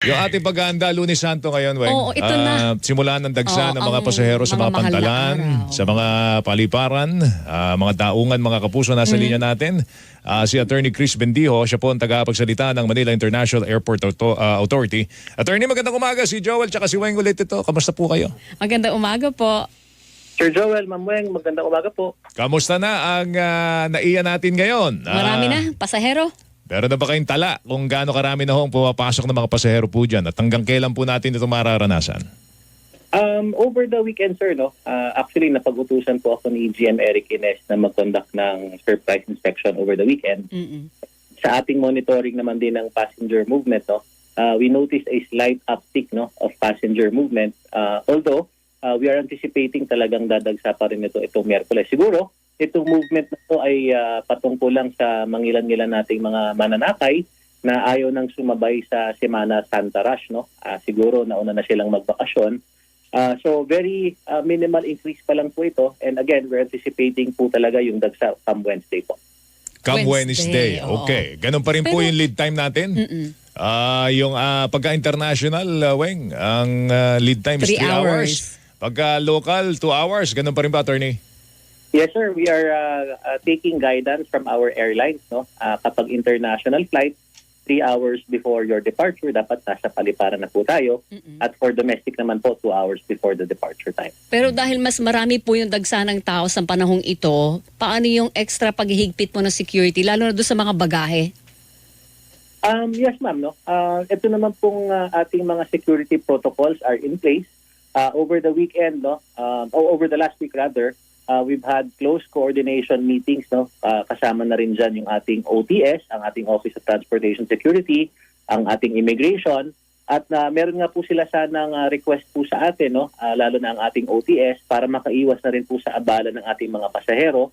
Yung ating paghahanda, Lunes Santo ngayon, Weng. Oo, ito na. Simula ng dagsa Oo, ng mga ang pasahero sa mga mga mahal na pantalan, araw. sa mga paliparan, mga daungan, mga kapuso nasa linya natin. Si Attorney Chris Bendijo, siya po ang tagapagsalita ng Manila International Airport Authority. Attorney, magandang umaga. Si Joel tsaka si Weng ulit ito. Kamusta po kayo? Magandang umaga po. Sir Joel, Ma'am Weng, magandang umaga po. Kamusta na ang naiya natin ngayon? Marami na, pasahero. Pero na ba kayong tala kung gaano karami na hong pumapasok ng mga pasahero po dyan at hanggang kailan po natin ito mararanasan? Over the weekend, sir, no? Actually, napag-utusan po ako ni GM Eric Ines na mag-conduct ng surprise inspection over the weekend. Sa ating monitoring naman din ng passenger movement, no? We noticed a slight uptick, no, of passenger movement. Although, we are anticipating talagang dadagsa pa rin itong Miyerkules. Siguro, itong movement na to ay patungkol lang sa mangilan-ngilan nating mga mananakay na ayaw nang sumabay sa Semana Santa Rush, no? Siguro nauna na silang magbakasyon. So very minimal increase pa lang po ito, and again, we're anticipating po talaga yung dagsa come Wednesday po. Come Wednesday. Oo. Okay. Ganun pa rin po Pero- yung lead time natin. Yung pagka-international, Weng, ang lead time is 3 3 hours. Pagka local, 2 hours. Ganun pa rin ba, Attorney? Yes, sir. We are taking guidance from our airlines, no? Kapag international flight, 3 hours before your departure, dapat nasa paliparan na po tayo. At for domestic naman po, 2 hours before the departure time. Pero dahil mas marami po yung dagsa ng tao sa panahong ito, paano yung extra paghihigpit mo ng security, lalo na doon sa mga bagahe? Yes, ma'am, no? Ito naman pong ating mga security protocols are in place. Over the weekend, no? Over the last week rather, we've had close coordination meetings, no? Kasama na rin dyan yung ating OTS, ang ating Office of Transportation Security, ang ating Immigration, at meron nga po sila sanang request po sa atin, no? Lalo na ang ating OTS, para makaiwas na rin po sa abala ng ating mga pasahero.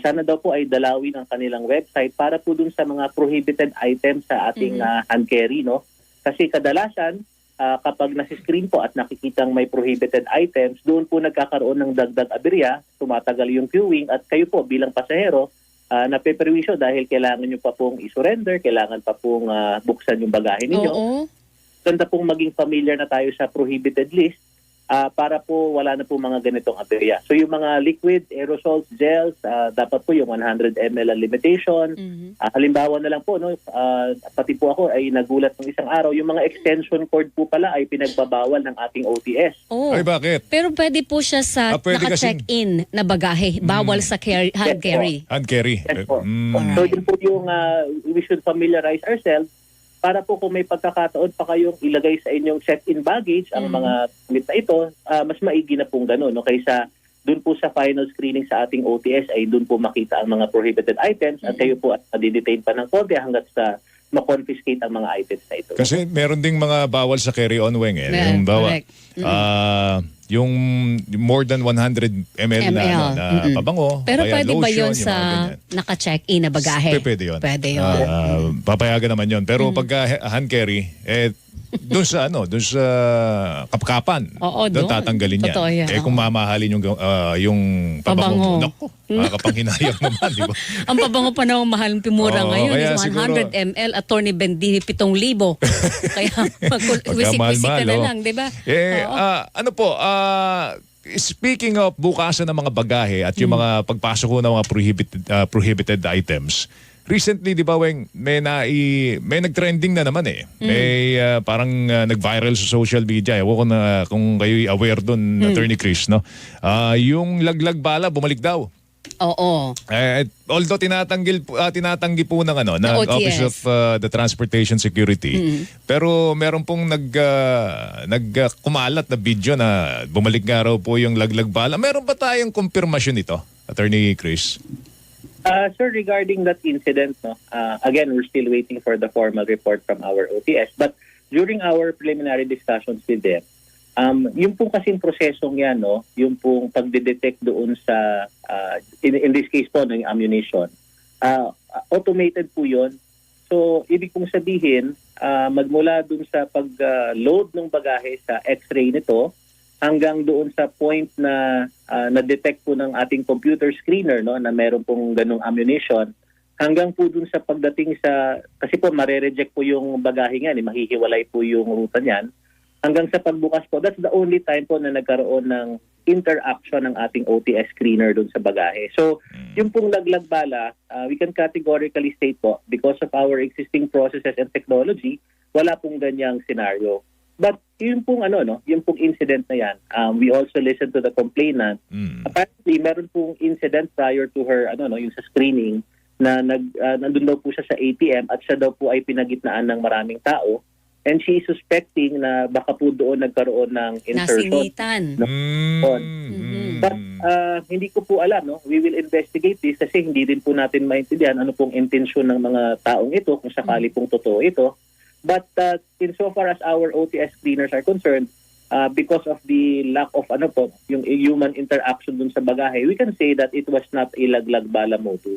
Sana daw po ay dalawin ang kanilang website para po dun sa mga prohibited items sa ating hand carry, no? Kasi kadalasan, kapag nasi-screen po at nakikitang may prohibited items, doon po nagkakaroon ng dagdag aberya, tumatagal yung queuing, at kayo po bilang pasahero, napeperwisyo dahil kailangan nyo pa pong isurrender, kailangan pa pong buksan yung bagahe ninyo. Oo. Ganda pong maging familiar na tayo sa prohibited list para po wala na po mga ganitong aberya. So yung mga liquid, aerosols, gels, dapat po yung 100 ml ang limitation. Halimbawa na lang po, no, pati po ako ay nagulat ng isang araw, yung mga extension cord po pala ay pinagbabawal ng ating OTS. Oh. Ay, bakit? Pero pwede po siya sa Pwede naka-check-in na bagahe. Bawal sa hand Yes, carry. Hand carry. Yes po. So yun po yung we should familiarize ourselves para po kung may pagkakataon pa kayong ilagay sa inyong check-in baggage ang mga gamit na ito, mas maigi na pong gano'n, no? Kaysa dun po sa final screening sa ating OTS ay dun po makita ang mga prohibited items at kayo po at madidetain pa ng konti hanggat sa ma-confiscate ang mga items na ito. Kasi meron ding mga bawal sa carry-on, Weng. Yeah, Yung bawal. correct. Yung more than 100 ml na, na pabango. Pero kaya pwede ba lotion, yun yung sa mga ganyan. naka-check-in na bagahe? Pwede yun. Pwede yun. Papayagan naman yun. Pero pagka hand carry, doon sa kapkapan, Oo, doon doon. tatanggalin yan. Totoo yan, Kung mamahalin yung pabango. Pabango. Naku, makakapanghinayang naman, di ba? Ang pabango pa naman mahal pimura Oo, ngayon kaya is 100 siguro- ml, Attorney Bendijo 7,000. Kaya wisik-wisik ka na oh. lang, di ba? Oo. Ano po, speaking of bukasan ng mga bagahe at yung mga pagpasok ko ng mga prohibited items, recently, di ba, Weng, may nag-trending na naman eh. May parang nag-viral sa social media. Ewan ko na kung kayo aware doon, Attorney Chris, no? Yung laglag bala, bumalik daw. Oo. Although tinatanggi po ng ng OTS. Office of the Transportation Security. Pero meron pong kumalat na video na bumalik nga raw po yung laglag bala. Meron ba tayong kumpirmasyon nito, Attorney Chris? Sir, regarding that incident, no, again, we're still waiting for the formal report from our OTS. But during our preliminary discussions with them, yung pong kasing prosesong yan, no, yung pong pagdedetect doon sa, in this case po, ng ammunition, automated po yun. So, ibig pong sabihin, magmula doon sa pag-load ng bagahe sa x-ray nito, hanggang doon sa point na na-detect po ng ating computer screener, no, na meron pong ganung ammunition, hanggang po dun sa pagdating sa, kasi po marereject po yung bagahe niyan, mahihiwalay po yung ruta niyan. Hanggang sa pagbukas po, that's the only time po na nagkaroon ng interaction ng ating OTS screener dun sa bagahe. So, yung pong laglag bala, we can categorically state po, because of our existing processes and technology, wala pong ganyang scenario. But yung pong yung pong incident na yan, we also listened to the complainant. Apparently, meron pong incident prior to her, yung sa screening, na nandun daw po siya sa ATM at siya daw po ay pinagitnaan ng maraming tao. And she is suspecting na baka po doon nagkaroon ng insertion. Nasinitan. But hindi ko po alam, no? We will investigate this kasi hindi din po natin maintindihan ano pong intensyon ng mga taong ito kung sakali pong totoo ito. But insofar as our OTS screeners are concerned, because of the lack of yung human interaction dun sa bagahe, we can say that it was not a laglag bala modus.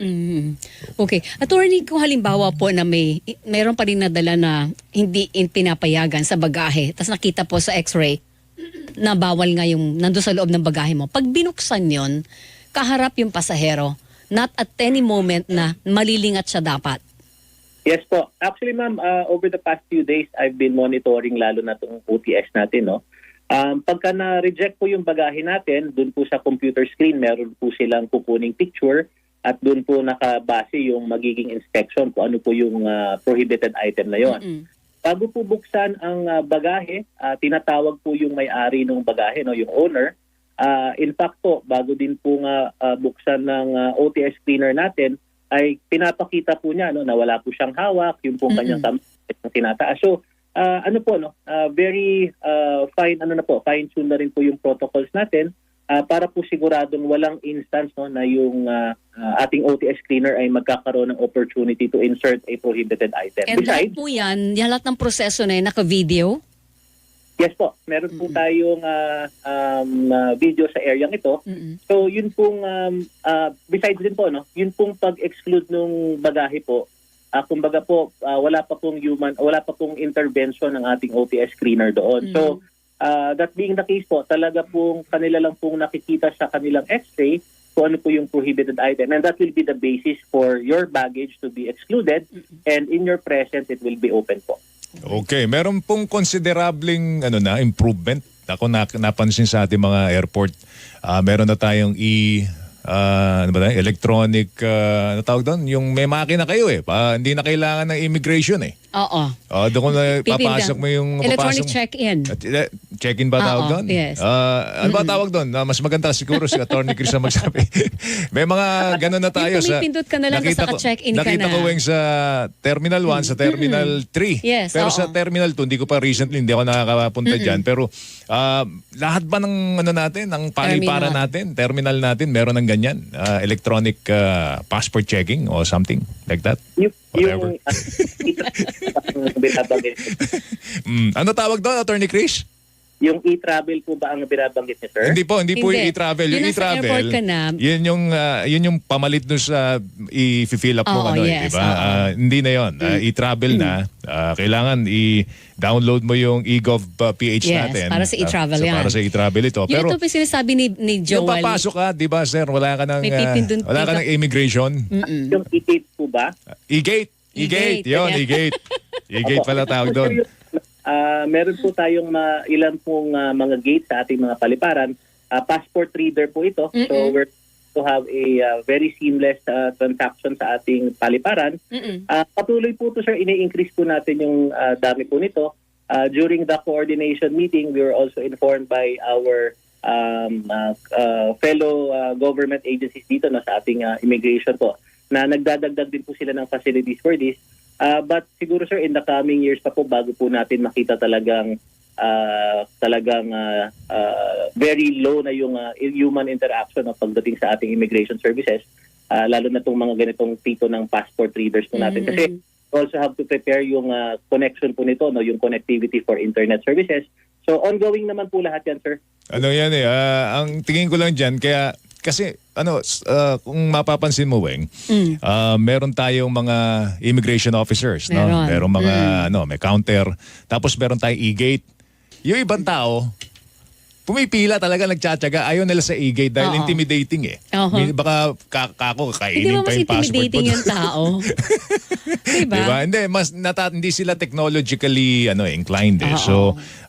Okay. Attorney, kung halimbawa po na mayroon pa rin nadala na hindi pinapayagan sa bagahe, tapos nakita po sa x-ray na bawal nga yung nandun sa loob ng bagahe mo, pag binuksan yon, kaharap yung pasahero, not at any moment na malilingat siya dapat. Yes po. Actually, ma'am, over the past few days, I've been monitoring lalo na itong OTS natin, no? Pagka na-reject po yung bagahe natin, dun po sa computer screen, meron po silang kukuning picture at dun po nakabase yung magiging inspection kung ano po yung prohibited item na yon. Bago po buksan ang bagahe, tinatawag po yung may-ari ng bagahe, no, yung owner. In fact po, bago din po buksan ng OTS screener natin, ay pinapakita po niya na wala po siyang hawak, yung pong kanyang tinataas. So, very fine-tune na rin po yung protocols natin para po siguradong walang instance na yung ating OTS screener ay magkakaroon ng opportunity to insert a prohibited item. And lahat po yan lahat ng proseso na yun, naka-video? Yes po, meron po tayong video sa area ito. So yun pong besides din po yun pong pag-exclude ng bagahe po. Kumbaga po wala pa pong intervention ng ating OTS screener doon. So that being the case po, talaga pong kanila lang pong nakikita sa kanilang x-ray kung ano po yung prohibited item, and that will be the basis for your baggage to be excluded, and in your presence it will be open po. Okay, meron pong konsiderableng improvement. Ako napansin sa ating mga airport, meron na tayong electronic, tawag doon? Yung may makina kayo hindi na kailangan ng immigration Oo. Doon kung papasok mo yung... Electronic check-in. Check-in ba tawag doon? Yes. Ano ba tawag doon? Mas maganda siguro si Attorney Chris na magsabi. May mga ganun na tayo. Yung pumipindot ka na lang tapos naka-check-in ka na. Nakita ko sa Terminal 1, sa Terminal 3. Yes, Pero sa Terminal 2, hindi ko pa recently, hindi ako nakakapunta dyan. Pero lahat ba ng natin, ng paliparan natin, terminal natin, meron ng ganyan? Electronic passport checking or something like that? Whatever. Ano tawag doon, Attorney Chris? Yung e-travel po ba ang binabanggit niyo, sir? Hindi po yung e-travel. Yung e-travel, e-travel, yun yung pamalit doon sa i-fill up mo yes, diba? Hindi na yun. E-travel na. Kailangan i-download mo yung eGov.ph natin. Para sa e-travel yan. Para sa e-travel ito. Yun ito po sinasabi ni Joel. Yung papasok ka, di ba sir, wala ka ng immigration. Yung e-gate po ba? E-gate. Yun, e-gate. E-gate pala tawag doon. Meron po tayong ilan pong mga gate sa ating mga paliparan. Passport reader po ito. So we're to have a very seamless transaction sa ating paliparan. Patuloy po ito, sir, ini-increase po natin yung dami po nito. During the coordination meeting, we were also informed by our fellow government agencies dito sa ating immigration po na nagdadagdag din po sila ng facilities for this. But siguro, sir, in the coming years pa po bago po natin makita talagang very low na yung human interaction pagdating sa ating immigration services, lalo na itong mga ganitong tipo ng passport readers po natin. Kasi we also have to prepare yung connection po nito, yung connectivity for internet services. So ongoing naman po lahat yan, sir. Ano yan ang tingin ko lang dyan, kasi kung mapapansin mo, Weng, meron tayong mga immigration officers, no? Meron mga may counter, tapos meron tayong e-gate. Yung ibang tao, pumipila talaga, nagtsatsaga. Ayaw nila sa e-gate dahil Oo. intimidating eh. Oo. Baka kako Hindi kainin ba pa mas yung password mo. intimidating yung tao? Diba? Diba? Hindi, hindi sila technologically inclined eh. Oo. So,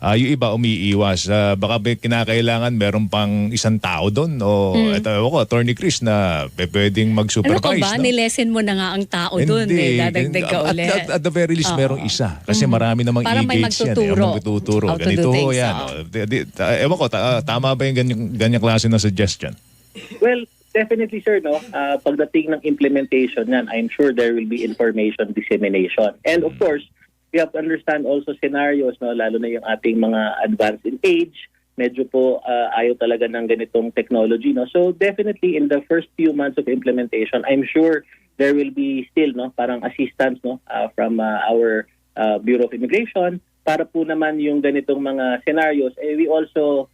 yung iba umiiwas. Baka kinakailangan meron pang isang tao doon. O, eto ako, Attorney Chris, na pwedeng Ano ka mag-supervise. ba? Nilesen mo na nga ang tao doon. Hindi. Dadagdag ka ulit. At the very least, merong isa. Kasi marami namang Para may e-gates yan. magtuturo. Magtuturo. How to Ganito do ho things, yan. oo. Ewan ko, tama ba yung ganyang klase na suggestion? Well, definitely, sir, no? Pagdating ng implementation yan, I'm sure there will be information dissemination. And of course, we have to understand also scenarios, no? Lalo na yung ating mga advanced in age, medyo po ayaw talaga ng ganitong technology, no? So definitely in the first few months of implementation, I'm sure there will be still, no, parang assistance, no, from our Bureau of Immigration para po naman yung ganitong mga scenarios. We also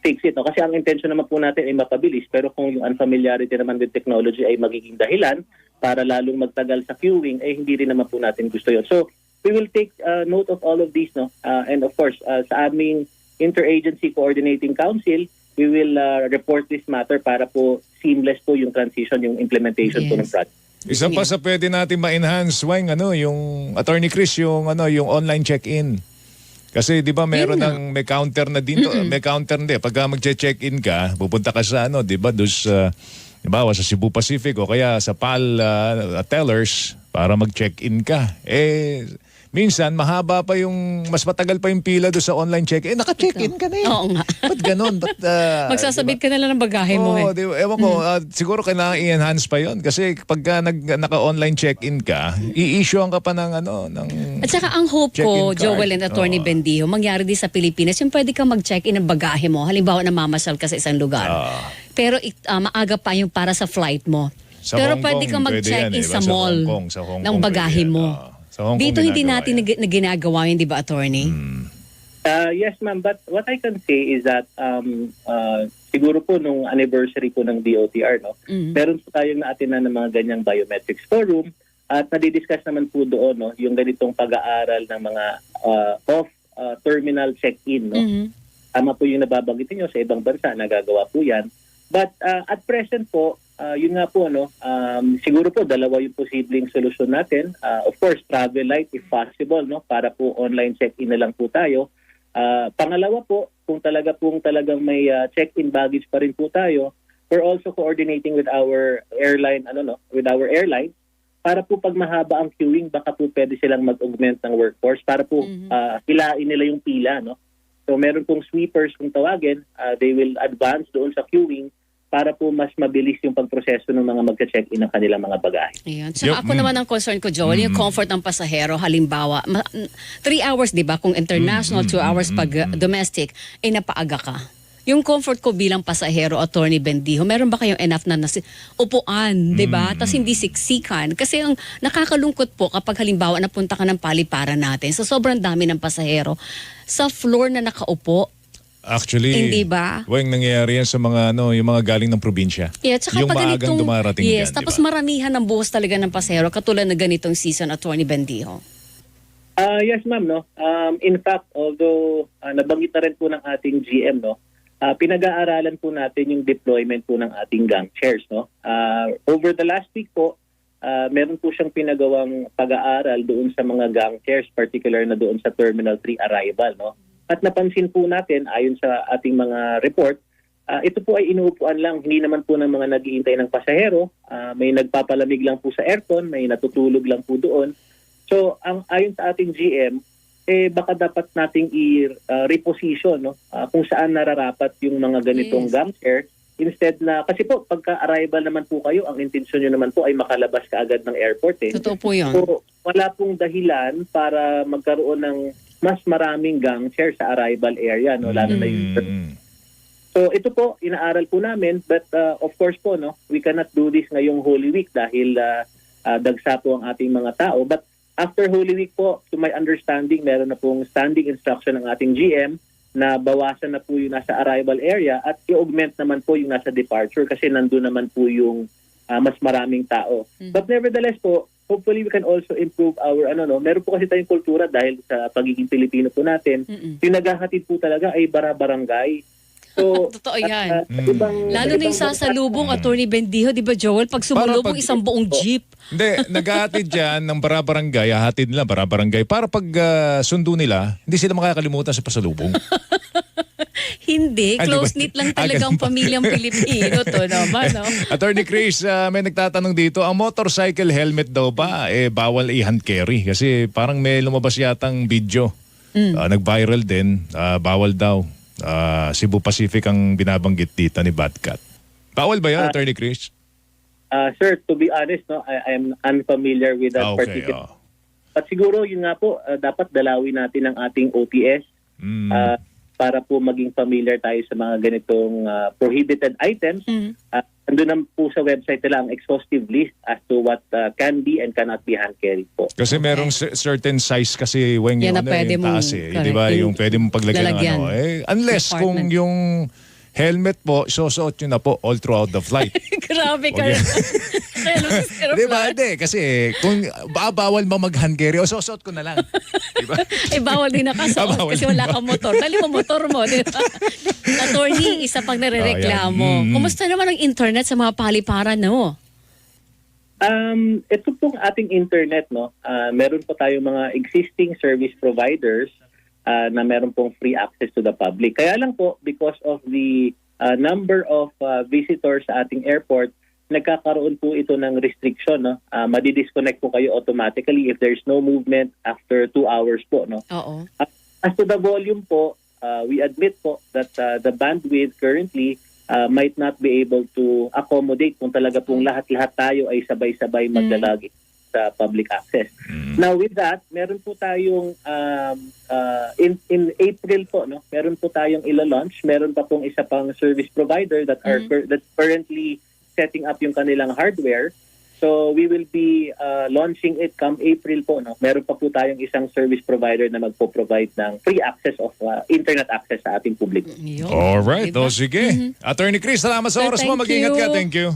fix it, no? Kasi ang intention naman po natin ay mapabilis, pero kung yung unfamiliarity naman with technology ay magiging dahilan para lalong magtagal sa queuing, hindi rin naman po natin gusto yun. So we will take note of all of these, no? And of course, sa aming Interagency Coordinating Council, we will report this matter para po seamless po yung transition, yung implementation po ng project. Isa pa sa pwede natin ma-enhance, Weng, yung Attorney Chris, yung online check-in. Kasi 'di ba meron may counter na dito, may counter din. Pagka magche-check-in ka, pupunta ka sa 'di ba, sa Cebu Pacific o kaya sa PAL tellers para mag-check-in ka. Minsan mahaba pa mas matagal pa yung pila do sa online check-in. Naka-check-in ka na eh. Oo nga. Ba't ganun? Magsasabit ka na lang ng bagahe mo eh. Diba? Ewan ko, siguro kailangan i-enhance pa yon kasi pagka naka-online check-in ka, i-issuean ka pa ng At saka ang hope ko, check-in card. Joel and Attorney Bendijo, mangyari din sa Pilipinas, yung pwede kang mag-check-in ng bagahe mo. Halimbawa, namamasal ka sa isang lugar. Pero maaga pa yung para sa flight mo. Sa Pero Hong pwede Kong, kang pwede mag-check-in yan, sa Sa mall Hong ng Kong bagahe pwede yan. mo. Sa Hong Kong Dito hindi ginagawa natin yan. ginagawa yun, di ba, Attorney? Yes, ma'am. But what I can say is that siguro po nung anniversary po ng DOTR, no, meron po tayong naatinan ng mga ganyang biometrics forum at nadidiscuss naman po doon, no, yung ganitong pag-aaral ng mga off-terminal check-in. No? Tama po yung nababanggitin nyo, sa ibang bansa nagagawa po yan. But at present po, yun nga po, no, siguro po dalawa yung posibleng solusyon natin. Of course, travel light if possible, no, para po online check-in na lang po tayo. Pangalawa po, kung talagang may check-in baggage pa rin po tayo, we're also coordinating with our airline, para po pag mahaba ang queuing, baka po pwede silang mag-augment ng workforce para po hilain nila yung pila, no. So meron pong sweepers kung tawagin, they will advance doon sa queuing para po mas mabilis yung pagproseso ng mga magka-check-in ng kanilang mga bagahe. Ayan. Saka ako naman ang concern ko, Joel, yung comfort ng pasahero. Halimbawa, 3 hours, di ba? Kung international, 2 hours pag domestic, napaaga ka. Yung comfort ko bilang pasahero, Attorney Bendijo, meron ba kayong enough na upuan, di ba? Tapos hindi siksikan. Kasi ang nakakalungkot po kapag halimbawa napunta ka ng paliparan natin, sa sobrang dami ng pasahero, sa floor na nakaupo. Actually, Hindi ba? Weng, nangyayari yan sa mga yung mga galing ng probinsya. Yeah, tsaka yung pag maagang ganitong, dumarating yes, dyan, tapos diba? maramihan ng buhos talaga ng pasahero, katulad na ganitong season, Attorney Bendijo. Yes, ma'am, no. In fact, although nabanggit na rin po ng ating GM, no, pinag-aaralan po natin yung deployment po ng ating gang chairs, no. Over the last week po, meron po siyang pinagawang pag-aaral doon sa mga gang chairs, particular na doon sa Terminal 3 arrival, no. At napansin po natin, ayon sa ating mga report, ito po ay inuupuan lang, hindi naman po ng mga nag-iintay ng pasahero. May nagpapalamig lang po sa aircon, may natutulog lang po doon. So, ayon sa ating GM, baka dapat nating i-reposition, no? Kung saan nararapat yung mga ganitong gang chair. Instead na, kasi po, pagka-arrival naman po kayo, ang intensyon nyo naman po ay makalabas kaagad ng airport. Totoo po yun. So, wala pong dahilan para magkaroon ng mas maraming gang chair sa arrival area, no, lalo na yung. So ito po inaaral po namin, but of course po, no, we cannot do this ngayong Holy Week dahil dagsa po ang ating mga tao. But after Holy Week po, to my understanding, meron na pong standing instruction ng ating GM na bawasan na po yung nasa arrival area at i-augment naman po yung nasa departure kasi nandun naman po yung mas maraming tao. But nevertheless po, hopefully we can also improve our meron po kasi tayong kultura dahil sa pagiging Pilipino po natin. Yung naghahatid po talaga ay bara-barangay. So, Totoo yan. ibang, Lalo na yung sasalubong, Attorney Bendijo, di ba Joel? Pag sumulubong Para pag- isang buong jeep. Hindi, naghahatid dyan ng barabarangay, hahatid nila barabarangay para pag sundo nila, hindi sila makakalimutan sa pasalubong. Hindi, Ay, di ba? close-knit lang talagang Ganun ba? pamilyang Pilipino to naman, no? Attorney Chris, may nagtatanong dito, ang motorcycle helmet daw ba, bawal i-hand carry? Kasi parang may lumabas yatang video. Nag-viral din, bawal daw. Cebu Pacific ang binabanggit dito ni Badcat. Bawal ba yan, Attorney Chris? sir, to be honest, no, I'm unfamiliar with that Okay, particular. But siguro, yun nga po, dapat dalawin natin ang ating OTS para po maging familiar tayo sa mga ganitong prohibited items. Andun na po sa website nila ang exhaustive list as to what can be and cannot be hand carried po. Kasi merong certain size kasi when Yan yung, na pwede yung taas mong- di ba? correct. Yung pwede mong paglagyan ng Lalagyan. unless kung Compartment. yung helmet po, susuot nyo na po all throughout the flight. Grabe ka. Okay. Hello, Sister Di ba? Flan. Hindi. Kasi kung bawal ba mag-hand carry, o susuot ko na lang. Di ba? Eh, bawal din nakasuot Bawal kasi din wala ba? kang motor. Dali mo motor mo, di ba? Attorney, isa pang narereklamo. Kumusta naman ang internet sa mga paliparan, no? Ito pong ating internet, no, meron po tayong mga existing service providers na meron pong free access to the public. Kaya lang po, because of the number of visitors sa ating airport, nagkakaroon po ito ng restriction. No? Madi-disconnect po kayo automatically if there's no movement after 2 hours po. No? Oo. As to the volume po, we admit po that the bandwidth currently might not be able to accommodate kung talaga pong lahat-lahat tayo ay sabay-sabay maglalagi sa public access. Now with that, meron po tayong in April po, no, meron po tayong ila-launch, meron pa pong isa pang service provider that are that's currently setting up yung kanilang hardware. So we will be launching it come April po, no. Meron pa po tayong isang service provider na magpo-provide ng free access of internet access sa ating publiko. Yun. Alright. Diba? O sige. Attorney Chris, salamat sa Sir, oras mo. thank Mag-ingat ka. you. Thank you.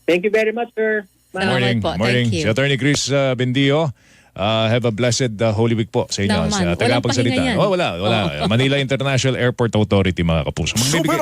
Thank you very much, sir. Salamat po. Morning. Thank you. Si Attorney Chris Bendio. Have a blessed Holy Week po sa inyo. Naman. Sa Walang tagapagsalita. pahinga yan. Wala. Manila International Airport Authority, mga kapuso. Magbibigay